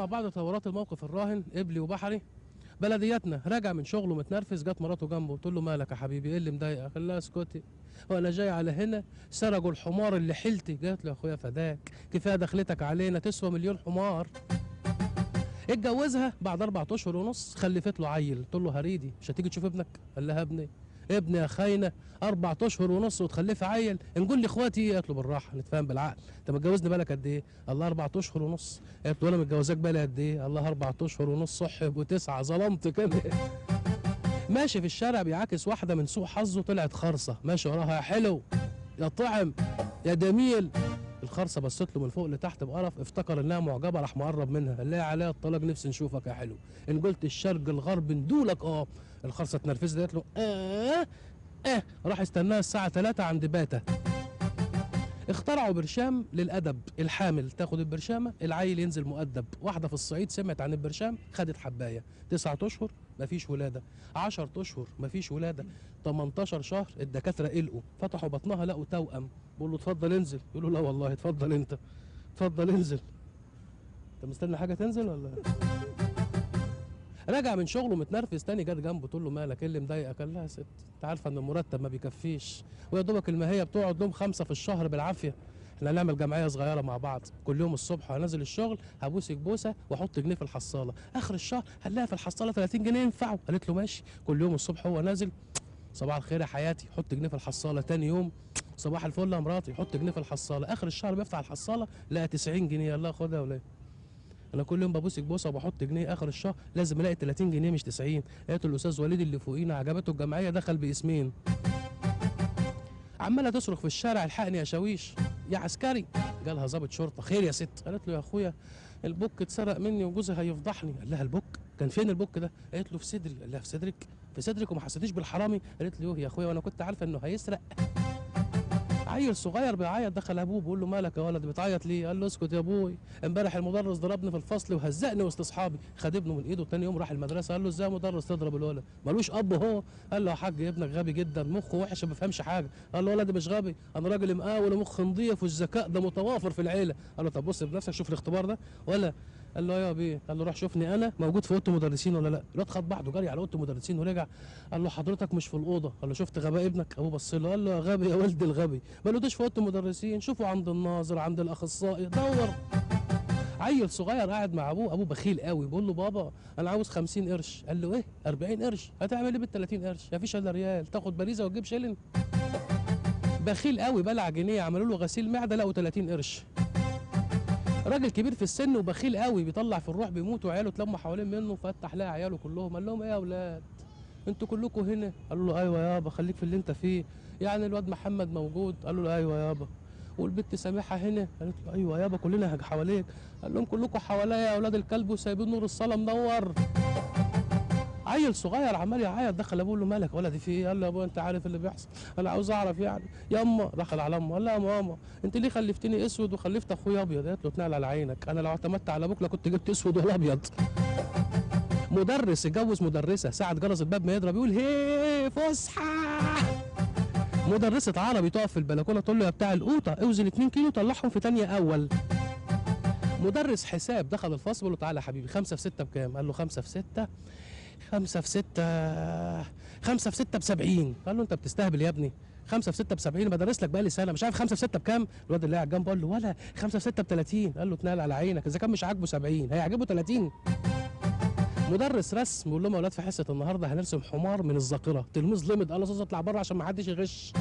مع بعض تطورات الموقف الراهن قبلي وبحري. بلدياتنا راجع من شغله متنرفز، جت مراته جنبه تقول له مالك يا حبيبي ايه اللي مضايقك؟ قال لها اسكتي وانا جاي على هنا سرقوا الحمار اللي حيلتي. جات له يا اخويا فداك، كفايه دخلتك علينا تسوى مليون حمار. اتجوزها بعد 4 اشهر ونص خلفت له عيل. تقول له هريدي مش هتيجي تشوف ابنك؟ قال لها ابني يا خاينه 4 اشهر ونص وتخلفي عيل؟ نقول لاخواتي ايه؟ قالت له بالراحه نتفاهم بالعقل، انت متجوزني بالك قد ايه؟ الله 4 اشهر ونص. قالت له انا متجوزاك بالي قد ايه؟ الله 4 اشهر ونص. صح يبقوا 9. ظلمت كده. ماشي في الشارع بيعاكس واحده من سوء حظه طلعت خرصه، ماشي وراها يا حلو يا طعم يا جميل. الخرصه بصت له من فوق لتحت بقرف، افتكر انها معجبه راح مقرب منها، قال لها عليها الطلاق نفسي نشوفك يا حلو، ان قلت الشرق الغرب ندولك. الخرصه اتنرفزت قالت له راح استناها الساعه 3 عند باتا. اخترعوا برشام للادب، الحامل تاخد البرشامه العيل ينزل مؤدب. واحده في الصعيد سمعت عن البرشام خدت حبايه. 9 اشهر مفيش ولاده، 10 اشهر مفيش ولاده، 18 شهر الدكاتره قلقوا فتحوا بطنها لقوا توأم. بيقول له اتفضل انزل، يقول له لا والله اتفضل انت، اتفضل انزل. انت مستني حاجه تنزل ولا؟ راجع من شغله متنرفز تاني جت جنبه تقول له مالك ايه اللي مضايقك؟ قال لها يا ست انت عارفه ان المرتب ما بيكفيش ويا دوبك المهيه بتقعد لهم 5 في الشهر بالعافيه. احنا هنعمل جمعيه صغيره مع بعض، كل يوم الصبح هنزل الشغل هبوسك بوسه واحط جنيه في الحصاله، اخر الشهر هنلاقي في الحصاله 30 جنيه ينفعوا. قالت له ماشي. كل يوم الصبح هو نازل صباح الخير يا حياتي حط جنيه في الحصاله. تاني يوم صباح الفل يا مراتي حط جنيه في الحصاله. اخر الشهر بيفتح الحصاله لقى 90 جنيه. الله خدها ولا ايه؟ انا كل يوم ببوسك بوسه وبحط جنيه، اخر الشهر لازم الاقي 30 جنيه مش 90. لقيت الاستاذ وليد اللي فوقينا عجبته الجمعيه دخل باسمين. عماله تصرخ في الشارع الحقني يا شاويش يا عسكري. جالها ضابط شرطه خير يا ست؟ قالت له يا اخويا البوك اتسرق مني وجوزي هيفضحني. قال لها البوك كان فين البوك ده؟ قالت له في صدري. قال لها في صدرك؟ في صدرك وما حسيتيش بالحرامي؟ قالت له يا اخويا وانا كنت عارفه انه هيسرق. عيل صغير بيعيط دخل ابوه بيقول له مالك يا ولد بتعيط ليه؟ قال له اسكت يا ابوي امبارح المدرس ضربني في الفصل وهزقني وسط اصحابي. خد ابنه من ايده تاني يوم راح المدرسه. قال له ازاي مدرس تضرب الولد؟ ملوش اب هو؟ قال له يا حاج ابنك غبي جدا مخه وحش ما بيفهمش حاجه. قال له ولدي مش غبي انا راجل مقاول ومخ نضيف والذكاء ده متوافر في العيله. قال له طب بص بنفسك شوف الاختبار ده ولا؟ قال له ايوه يا بيه. قال له روح شوفني انا موجود في اوضه المدرسين ولا لا. الواد خد بعضه جري على اوضه المدرسين ورجع. قال له حضرتك مش في الاوضه. قال له شفت غباء ابنك؟ ابوه بص له قال له يا غبي يا ولد الغبي ما لقيتوش في اوضه المدرسين، شوفوا عند الناظر عند الاخصائي دور. عيل صغير قاعد مع ابوه بخيل قوي بيقول له بابا انا عاوز 50 قرش. قال له ايه 40 قرش؟ هتعمل ايه بال 30 قرش؟ مفيش الا ريال، تاخد باريزه وتجيب شيلن؟ بخيل قوي بلع جنيه عملوا له غسيل معده لقوا 30 قرش. راجل كبير في السن وبخيل قوي بيطلع في الروح بيموت وعياله اتلموا حوالين منه فتح لها عياله كلهم. قال لهم ايه يا اولاد انتوا كلكم هنا؟ قالوا له ايوه يابا خليك في اللي انت فيه. يعني الواد محمد موجود؟ قالوا له ايوه يابا. والبت سامحه هنا؟ قالت له ايوه يابا كلنا حواليك. قال لهم كلكم حواليا يا اولاد الكلب وسايبين نور الصلاه منور. عيل صغير عمال يعيط دخل ابوه له مالك ولدي في ايه؟ قال له يا ابويا انت عارف اللي بيحصل انا عاوز اعرف يعني. يا اما دخل على امه قال لها يا ماما انت ليه خلفتني اسود وخلفت اخويا ابيض؟ قالت له اتنقل على عينك انا لو اعتمدت على ابوك لكنت جبت اسود ولا ابيض. مدرس اتجوز مدرسه ساعه جرس الباب ما يضرب يقول هي فسحه. مدرسه عربي تقف في البلكونه تقول له يا بتاع القوطه اوزن 2 كيلو طلعهم في ثانيه اول. مدرس حساب دخل الفصل بيقول له تعالى يا حبيبي 5 في 6 بكام؟ قال له 5 في 6 5 في 6 5 في 6 ب70. قال له انت بتستهبل يا ابني 5 في 6 ب70 بدرس لك بقالي سنه مش عارف 5 في 6 بكام؟ الواد اللي قاعد جنبه قال له ولا 5 في 6 ب30. قال له اتنقل على عينك اذا كان مش عاجبه 70 هيعجبه 30. مدرس رسم بيقول لهم يا اولاد في حصه النهارده هنرسم حمار من الذاكره. تلميذ لمد قال له استاذ اطلع بره عشان ما حدش يغش.